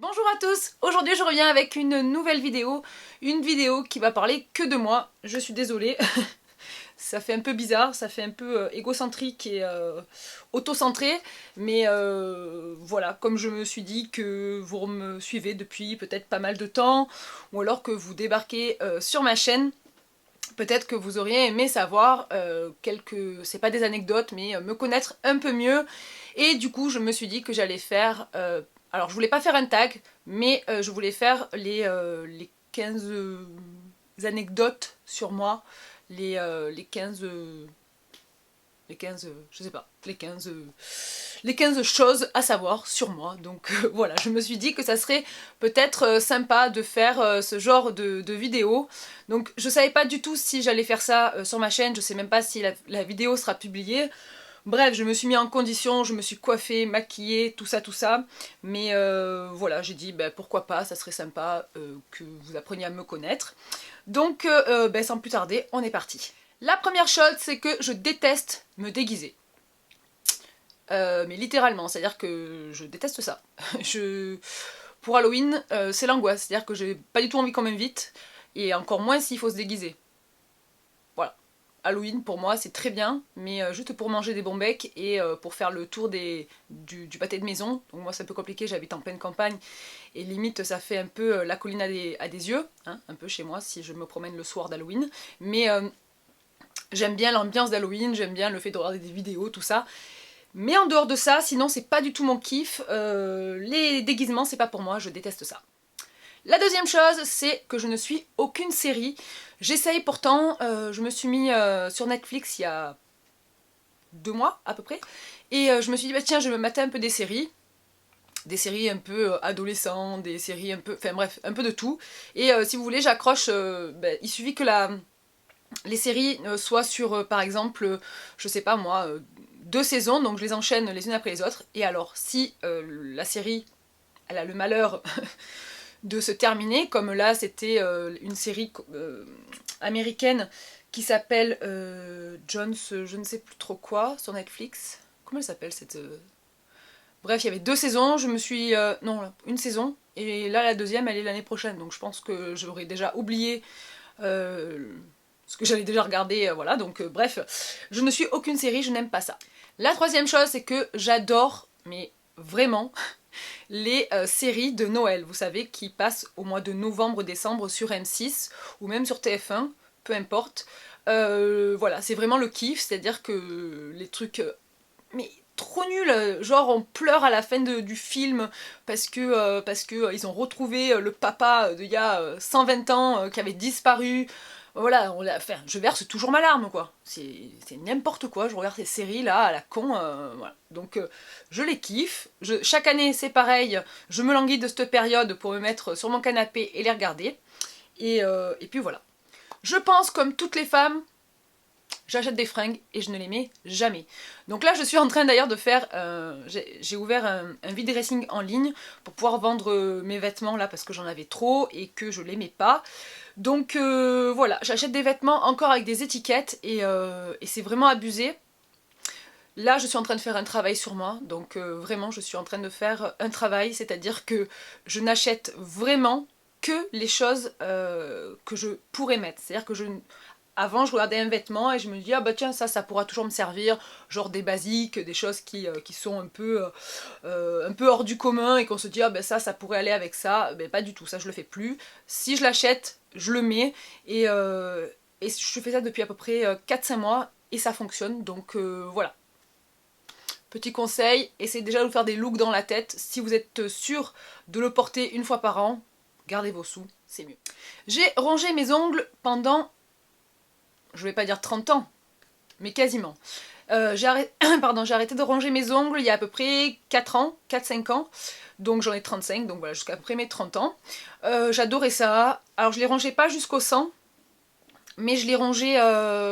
Bonjour à tous, aujourd'hui je reviens avec une nouvelle vidéo, une vidéo qui va parler que de moi, je suis désolée, ça fait un peu bizarre, ça fait un peu égocentrique et auto-centré, mais voilà, comme je me suis dit que vous me suivez depuis peut-être pas mal de temps, ou alors que vous débarquez sur ma chaîne, peut-être que vous auriez aimé savoir c'est pas des anecdotes, mais me connaître un peu mieux. Et du coup, je me suis dit que j'allais faire... alors, je voulais pas faire un tag, mais je voulais faire les 15 anecdotes sur moi, les 15... je sais pas, les 15 choses à savoir sur moi. Donc voilà, je me suis dit que ça serait peut-être sympa de faire ce genre de vidéo. Donc je savais pas du tout si j'allais faire ça sur ma chaîne, je sais même pas si la vidéo sera publiée. Bref, je me suis mis en condition, je me suis coiffée, maquillée, tout ça, tout ça. Mais voilà, j'ai dit pourquoi pas, ça serait sympa que vous appreniez à me connaître. Donc sans plus tarder, on est parti. La première chose, c'est que je déteste me déguiser. Mais littéralement, c'est-à-dire que je déteste ça. Pour Halloween, c'est l'angoisse, c'est-à-dire que j'ai pas du tout envie qu'on m'invite, et encore moins s'il faut se déguiser. Voilà. Halloween, pour moi, c'est très bien, mais juste pour manger des bons becs et pour faire le tour du pâté de maison. Donc moi, c'est un peu compliqué, j'habite en pleine campagne, et limite, ça fait un peu la colline à des yeux, hein, un peu chez moi, si je me promène le soir d'Halloween. Mais j'aime bien l'ambiance d'Halloween, j'aime bien le fait de regarder des vidéos, tout ça. Mais en dehors de ça, sinon c'est pas du tout mon kiff. Les déguisements, c'est pas pour moi, je déteste ça. La deuxième chose, c'est que je ne suis aucune série. J'essaye pourtant, je me suis mis sur Netflix il y a 2 mois à peu près. Et je me suis dit, tiens, je vais me mater un peu des séries. Des séries un peu adolescentes, des séries un peu... Enfin bref, un peu de tout. Et si vous voulez, j'accroche... il suffit que les séries soient sur, par exemple, je sais pas moi, 2 saisons, donc je les enchaîne les unes après les autres. Et alors, si la série, elle a le malheur de se terminer, comme là, c'était une série américaine qui s'appelle Jones, je ne sais plus trop quoi, sur Netflix. Comment elle s'appelle cette... Bref, il y avait 2 saisons, je me suis... non, une saison, et là, la deuxième, elle est l'année prochaine, donc je pense que j'aurais déjà oublié... ce que j'avais déjà regardé, voilà, donc bref, je ne suis aucune série, je n'aime pas ça. La troisième chose, c'est que j'adore, mais vraiment, les séries de Noël, vous savez, qui passent au mois de novembre-décembre sur M6, ou même sur TF1, peu importe. Voilà, c'est vraiment le kiff, c'est-à-dire que les trucs... mais trop nul, genre on pleure à la fin du film parce que ils ont retrouvé le papa d'il y a 120 ans qui avait disparu. Voilà, enfin, je verse toujours ma larme, quoi. C'est n'importe quoi, je regarde ces séries là à la con, voilà. Donc je les kiffe. Chaque année c'est pareil, je me languis de cette période pour me mettre sur mon canapé et les regarder. Et puis voilà. Je pense, comme toutes les femmes, j'achète des fringues et je ne les mets jamais. Donc là, je suis en train d'ailleurs de faire... j'ai ouvert un vide dressing en ligne pour pouvoir vendre mes vêtements là parce que j'en avais trop et que je les mets pas. Donc voilà, j'achète des vêtements encore avec des étiquettes et c'est vraiment abusé. Là, je suis en train de faire un travail sur moi, donc vraiment, je suis en train de faire un travail, c'est-à-dire que je n'achète vraiment que les choses que je pourrais mettre. C'est-à-dire que avant, je regardais un vêtement et je me dis, ah bah tiens, ça pourra toujours me servir, genre des basiques, des choses qui sont un peu hors du commun et qu'on se dit, ah bah ça pourrait aller avec ça. Ben pas du tout, ça je le fais plus. Si je l'achète, je le mets et je fais ça depuis à peu près 4-5 mois et ça fonctionne, donc voilà. Petit conseil, essayez déjà de vous faire des looks dans la tête. Si vous êtes sûr de le porter une fois par an, gardez vos sous, c'est mieux. J'ai rongé mes ongles pendant, je vais pas dire 30 ans, mais quasiment. J'ai arrêté de ronger mes ongles il y a à peu près 4 ans, 4-5 ans, donc j'en ai 35, donc voilà, jusqu'à peu près mes 30 ans. J'adorais ça. Alors je les rongeais pas jusqu'au sang, mais je les rongeais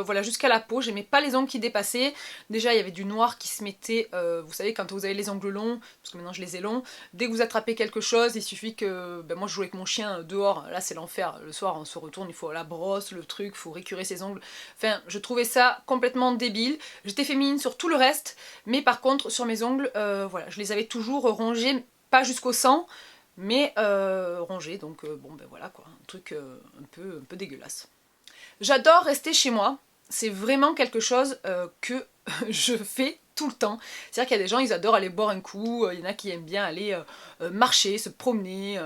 voilà, jusqu'à la peau. J'aimais pas les ongles qui dépassaient. Déjà, il y avait du noir qui se mettait, vous savez, quand vous avez les ongles longs, parce que maintenant je les ai longs, dès que vous attrapez quelque chose, il suffit que... moi je joue avec mon chien dehors, là c'est l'enfer. Le soir on se retourne, il faut la brosse, le truc, il faut récurer ses ongles. Enfin, je trouvais ça complètement débile. J'étais féminine sur tout le reste, mais par contre sur mes ongles, voilà, je les avais toujours rongés, pas jusqu'au sang, mais rongé, donc bon ben voilà quoi, un truc un peu dégueulasse. J'adore rester chez moi, c'est vraiment quelque chose que je fais tout le temps. C'est-à-dire qu'il y a des gens, ils adorent aller boire un coup, il y en a qui aiment bien aller marcher, se promener,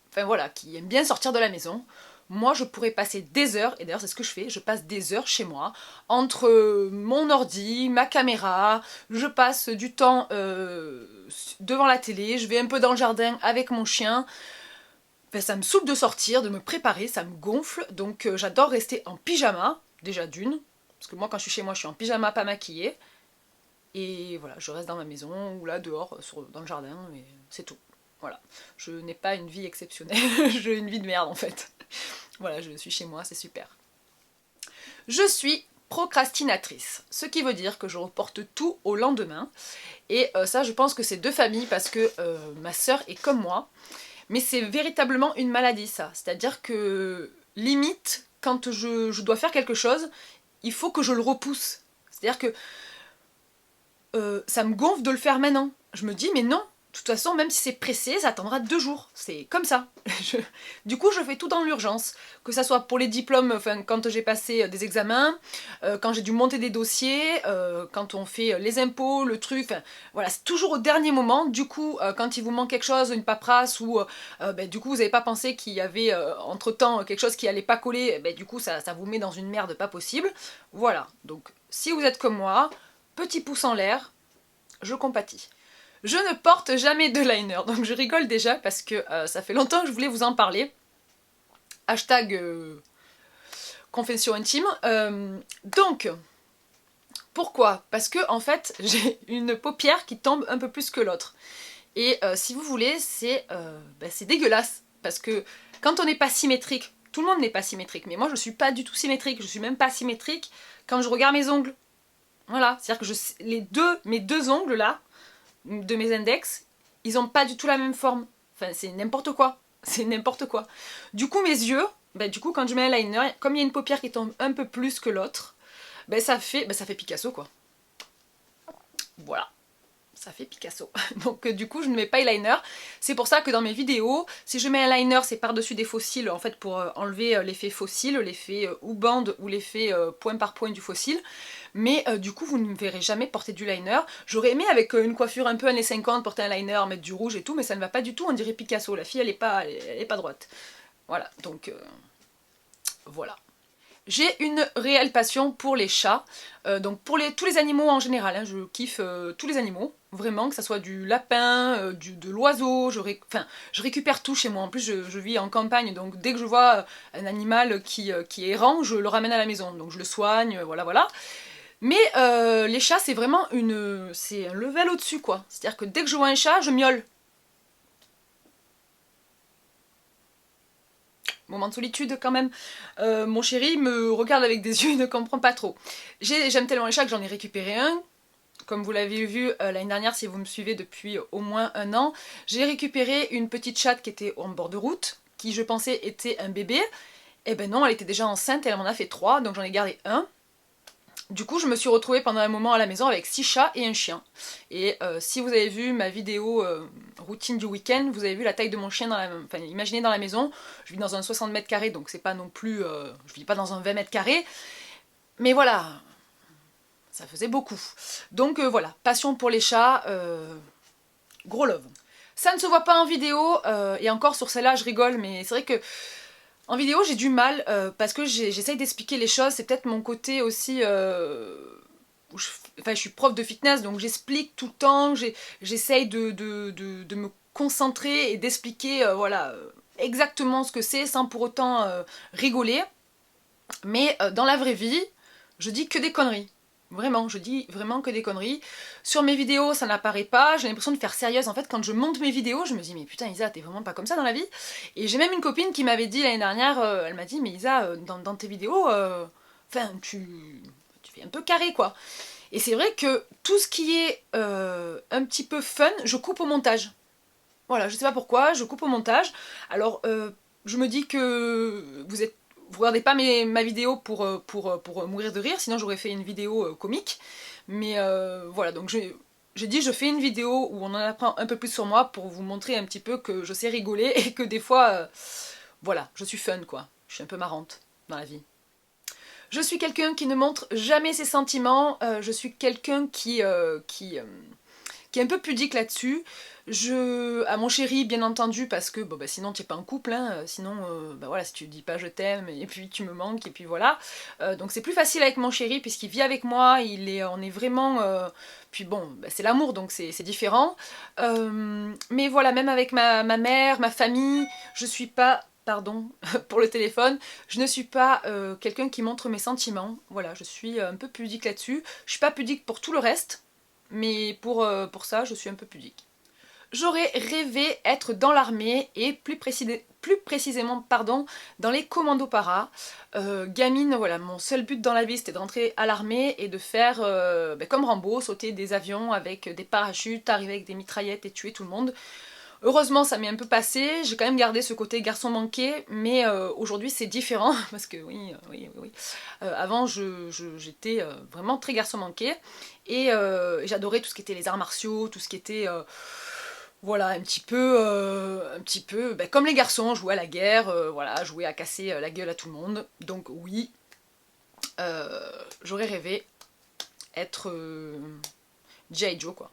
enfin voilà, qui aiment bien sortir de la maison. Moi, je pourrais passer des heures, et d'ailleurs c'est ce que je fais, je passe des heures chez moi, entre mon ordi, ma caméra, je passe du temps devant la télé, je vais un peu dans le jardin avec mon chien. Enfin, ça me saoule de sortir, de me préparer, ça me gonfle, donc j'adore rester en pyjama, déjà d'une, parce que moi quand je suis chez moi, je suis en pyjama, pas maquillée, et voilà, je reste dans ma maison, ou là dehors, dans le jardin, et c'est tout. Voilà, je n'ai pas une vie exceptionnelle, j'ai une vie de merde en fait. Voilà, je suis chez moi, c'est super. Je suis procrastinatrice, ce qui veut dire que je reporte tout au lendemain. Et ça, je pense que c'est de famille parce que ma sœur est comme moi. Mais c'est véritablement une maladie, ça. C'est-à-dire que, limite, quand je dois faire quelque chose, il faut que je le repousse. C'est-à-dire que ça me gonfle de le faire maintenant. Je me dis, mais non, de toute façon, même si c'est pressé, ça attendra 2 jours. C'est comme ça. Du coup, je fais tout dans l'urgence. Que ça soit pour les diplômes, enfin, quand j'ai passé des examens, quand j'ai dû monter des dossiers, quand on fait les impôts, le truc, enfin, voilà, c'est toujours au dernier moment. Du coup, quand il vous manque quelque chose, une paperasse, ou ben, du coup, vous n'avez pas pensé qu'il y avait entre-temps quelque chose qui allait pas coller, ben, du coup, ça vous met dans une merde pas possible. Voilà. Donc, si vous êtes comme moi, petit pouce en l'air, je compatis. Je ne porte jamais de liner, donc je rigole déjà parce que ça fait longtemps que je voulais vous en parler. Hashtag confession intime. Donc, pourquoi? Parce que en fait, j'ai une paupière qui tombe un peu plus que l'autre. Et si vous voulez, c'est dégueulasse. Parce que quand on n'est pas symétrique, tout le monde n'est pas symétrique, mais moi je suis pas du tout symétrique, je suis même pas symétrique quand je regarde mes ongles. Voilà, c'est-à-dire que mes deux ongles là, de mes index, ils ont pas du tout la même forme. Enfin, c'est n'importe quoi. C'est n'importe quoi. Du coup, mes yeux, du coup, quand je mets un liner, comme il y a une paupière qui tombe un peu plus que l'autre, ça fait Picasso, quoi. Voilà. Ça fait Picasso. Donc du coup, je ne mets pas eyeliner. C'est pour ça que dans mes vidéos, si je mets un liner, c'est par-dessus des faux cils, en fait, pour enlever l'effet faux cils, l'effet ou bande ou l'effet point par point du faux cil. Mais du coup, vous ne me verrez jamais porter du liner. J'aurais aimé, avec une coiffure un peu années 50, porter un liner, mettre du rouge et tout, mais ça ne va pas du tout, on dirait Picasso. La fille, elle est pas droite. Voilà, donc voilà. J'ai une réelle passion pour les chats, donc pour tous les animaux en général, hein, je kiffe tous les animaux, vraiment, que ça soit du lapin, de l'oiseau, je récupère tout chez moi, en plus je vis en campagne, donc dès que je vois un animal qui est errant, je le ramène à la maison, donc je le soigne, voilà voilà. Mais les chats c'est vraiment c'est un level au-dessus quoi, c'est-à-dire que dès que je vois un chat, je miaule. Moment de solitude quand même. Mon chéri me regarde avec des yeux, il ne comprend pas trop. J'aime tellement les chats que j'en ai récupéré un. Comme vous l'avez vu l'année dernière, si vous me suivez depuis au moins 1 an, j'ai récupéré une petite chatte qui était en bord de route, qui je pensais était un bébé. Et ben non, elle était déjà enceinte, elle m'en a fait 3, donc j'en ai gardé un. Du coup, je me suis retrouvée pendant un moment à la maison avec 6 chats et un chien. Et si vous avez vu ma vidéo routine du week-end, vous avez vu la taille de mon chien Enfin, imaginez dans la maison, je vis dans un 60 mètres carrés, donc c'est pas non plus... je vis pas dans un 20 mètres carrés. Mais voilà, ça faisait beaucoup. Donc voilà, passion pour les chats, gros love. Ça ne se voit pas en vidéo, et encore sur celle-là je rigole, mais c'est vrai que en vidéo, j'ai du mal parce que j'essaye d'expliquer les choses. C'est peut-être mon côté aussi... où je suis prof de fitness, donc j'explique tout le temps. J'essaye de me concentrer et d'expliquer voilà, exactement ce que c'est sans pour autant rigoler. Mais dans la vraie vie, je dis que des conneries. Vraiment, je dis vraiment que des conneries. Sur mes vidéos, ça n'apparaît pas, j'ai l'impression de faire sérieuse. En fait, quand je monte mes vidéos, je me dis, mais putain Isa, t'es vraiment pas comme ça dans la vie. Et j'ai même une copine qui m'avait dit l'année dernière, elle m'a dit, mais Isa, dans tes vidéos, tu fais un peu carré, quoi. Et c'est vrai que tout ce qui est un petit peu fun, je coupe au montage. Voilà, je sais pas pourquoi, je coupe au montage. Alors, je me dis que vous regardez pas ma vidéo pour mourir de rire, sinon j'aurais fait une vidéo comique. Mais voilà, donc j'ai dit je fais une vidéo où on en apprend un peu plus sur moi pour vous montrer un petit peu que je sais rigoler et que des fois, voilà, je suis fun quoi. Je suis un peu marrante dans la vie. Je suis quelqu'un qui ne montre jamais ses sentiments, je suis quelqu'un qui est un peu pudique là-dessus. À mon chéri, bien entendu, parce que bon, bah, sinon tu n'es pas en couple, hein, sinon, bah, voilà, si tu dis pas je t'aime, et puis tu me manques, et puis voilà. Donc c'est plus facile avec mon chéri, puisqu'il vit avec moi, on est vraiment... puis bon, bah, c'est l'amour, donc c'est différent. Mais voilà, même avec ma mère, ma famille, je suis pas... Pardon pour le téléphone, je ne suis pas quelqu'un qui montre mes sentiments. Voilà, je suis un peu pudique là-dessus. Je suis pas pudique pour tout le reste, mais pour ça, je suis un peu pudique. J'aurais rêvé être dans l'armée et plus précisément pardon, dans les commandos para. Gamine, voilà, mon seul but dans la vie c'était de rentrer à l'armée et de faire comme Rambo, sauter des avions avec des parachutes, arriver avec des mitraillettes et tuer tout le monde. Heureusement ça m'est un peu passé, j'ai quand même gardé ce côté garçon manqué, mais aujourd'hui c'est différent, parce que oui. Avant j'étais vraiment très garçon manqué, et j'adorais tout ce qui était les arts martiaux, tout ce qui était... voilà, un petit peu comme les garçons, jouer à la guerre, voilà, jouer à casser la gueule à tout le monde. Donc oui, j'aurais rêvé être G.I. Joe quoi.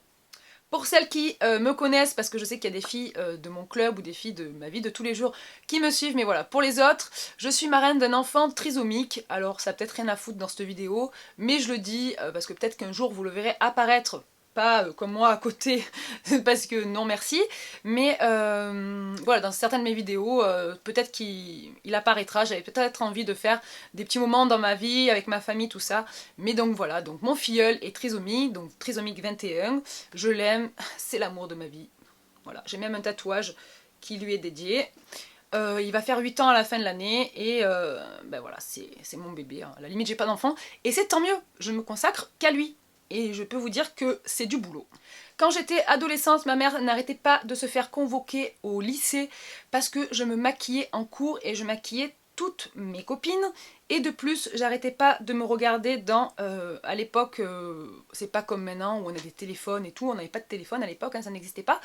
Pour celles qui me connaissent, parce que je sais qu'il y a des filles de mon club ou des filles de ma vie de tous les jours qui me suivent, mais voilà, pour les autres, je suis marraine d'un enfant trisomique, alors ça a peut-être rien à foutre dans cette vidéo, mais je le dis parce que peut-être qu'un jour vous le verrez apparaître, pas comme moi à côté, parce que non merci, mais voilà, dans certaines de mes vidéos, peut-être qu'il apparaîtra, j'avais peut-être envie de faire des petits moments dans ma vie, avec ma famille, tout ça, mais donc voilà, donc mon filleul est trisomique, donc trisomique 21, je l'aime, c'est l'amour de ma vie, voilà, j'ai même un tatouage qui lui est dédié. Il va faire 8 ans à la fin de l'année et ben voilà, c'est mon bébé, hein. À la limite j'ai pas d'enfant et c'est tant mieux, je me consacre qu'à lui. Et je peux vous dire que c'est du boulot. Quand j'étais adolescente, ma mère n'arrêtait pas de se faire convoquer au lycée parce que je me maquillais en cours et je maquillais toutes mes copines. Et de plus, j'arrêtais pas de me regarder dans... à l'époque, c'est pas comme maintenant où on a des téléphones et tout, on n'avait pas de téléphone à l'époque, hein, ça n'existait pas.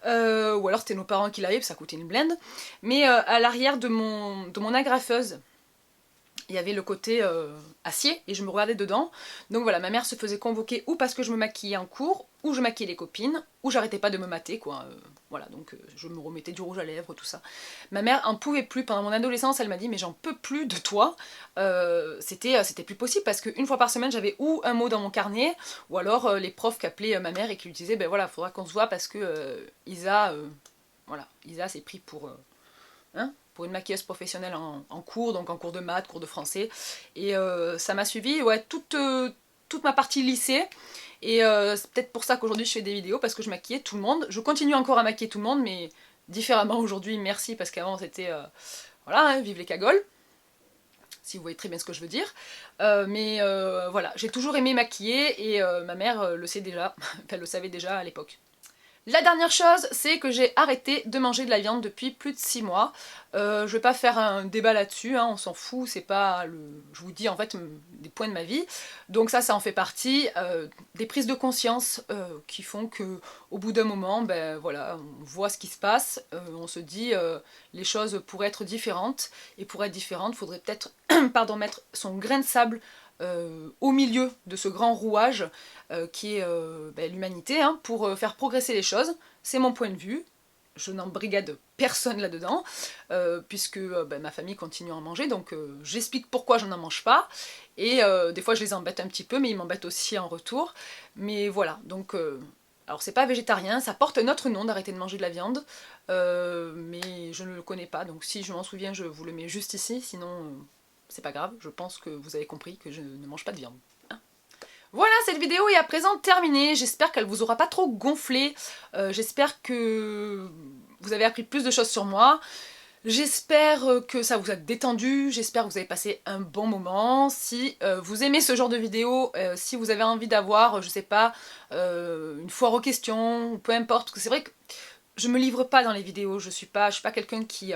Ou alors c'était nos parents qui l'avaient, ça coûtait une blinde. Mais à l'arrière de mon agrafeuse, il y avait le côté acier et je me regardais dedans. Donc voilà, ma mère se faisait convoquer ou parce que je me maquillais en cours, ou je maquillais les copines, ou j'arrêtais pas de me mater quoi. Voilà, donc je me remettais du rouge à lèvres, tout ça. Ma mère en pouvait plus, pendant mon adolescence, elle m'a dit mais j'en peux plus de toi. C'était plus possible parce qu'une fois par semaine j'avais ou un mot dans mon carnet, ou alors les profs qui appelaient ma mère et qui lui disaient ben voilà, faudra qu'on se voit parce que Isa, voilà, Isa s'est pris pour... hein, pour une maquilleuse professionnelle en cours, donc en cours de maths, cours de français. Et ça m'a suivi ouais, toute ma partie lycée. Et c'est peut-être pour ça qu'aujourd'hui je fais des vidéos, parce que je maquillais tout le monde. Je continue encore à maquiller tout le monde, mais différemment aujourd'hui, merci, parce qu'avant c'était... voilà, hein, vive les cagoles, si vous voyez très bien ce que je veux dire. Mais voilà, j'ai toujours aimé maquiller, et ma mère le sait déjà, elle le savait déjà à l'époque. La dernière chose, c'est que j'ai arrêté de manger de la viande depuis plus de 6 mois. Je vais pas faire un débat là-dessus, hein, on s'en fout, c'est pas le... Je vous dis en fait des points de ma vie. Donc ça en fait partie, des prises de conscience qui font que au bout d'un moment, ben voilà, on voit ce qui se passe, on se dit les choses pourraient être différentes, et pour être différentes, il faudrait peut-être pardon, mettre son grain de sable au milieu de ce grand rouage qui est l'humanité, hein, pour faire progresser les choses. C'est mon point de vue. Je n'embrigade personne là-dedans, puisque ma famille continue à en manger, donc j'explique pourquoi je n'en mange pas, et des fois je les embête un petit peu, mais ils m'embêtent aussi en retour. Mais voilà, donc... alors c'est pas végétarien, ça porte un autre nom d'arrêter de manger de la viande, mais je ne le connais pas, donc si je m'en souviens je vous le mets juste ici, sinon c'est pas grave, je pense que vous avez compris que je ne mange pas de viande. Hein. Voilà, cette vidéo est à présent terminée, j'espère qu'elle vous aura pas trop gonflé, j'espère que vous avez appris plus de choses sur moi, j'espère que ça vous a détendu, j'espère que vous avez passé un bon moment. Si vous aimez ce genre de vidéo, si vous avez envie d'avoir, je sais pas, une foire aux questions, ou peu importe, parce que c'est vrai que je me livre pas dans les vidéos, je suis pas quelqu'un qui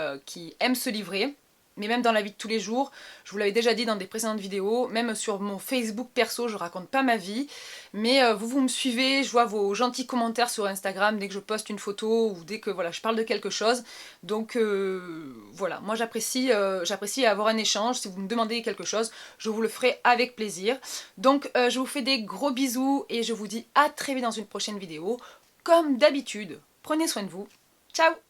aime se livrer. mais même dans la vie de tous les jours, je vous l'avais déjà dit dans des précédentes vidéos, même sur mon Facebook perso, je raconte pas ma vie, mais vous me suivez, je vois vos gentils commentaires sur Instagram dès que je poste une photo ou dès que voilà, je parle de quelque chose, donc voilà, moi j'apprécie avoir un échange, si vous me demandez quelque chose, je vous le ferai avec plaisir. Donc je vous fais des gros bisous et je vous dis à très vite dans une prochaine vidéo. Comme d'habitude, prenez soin de vous, ciao!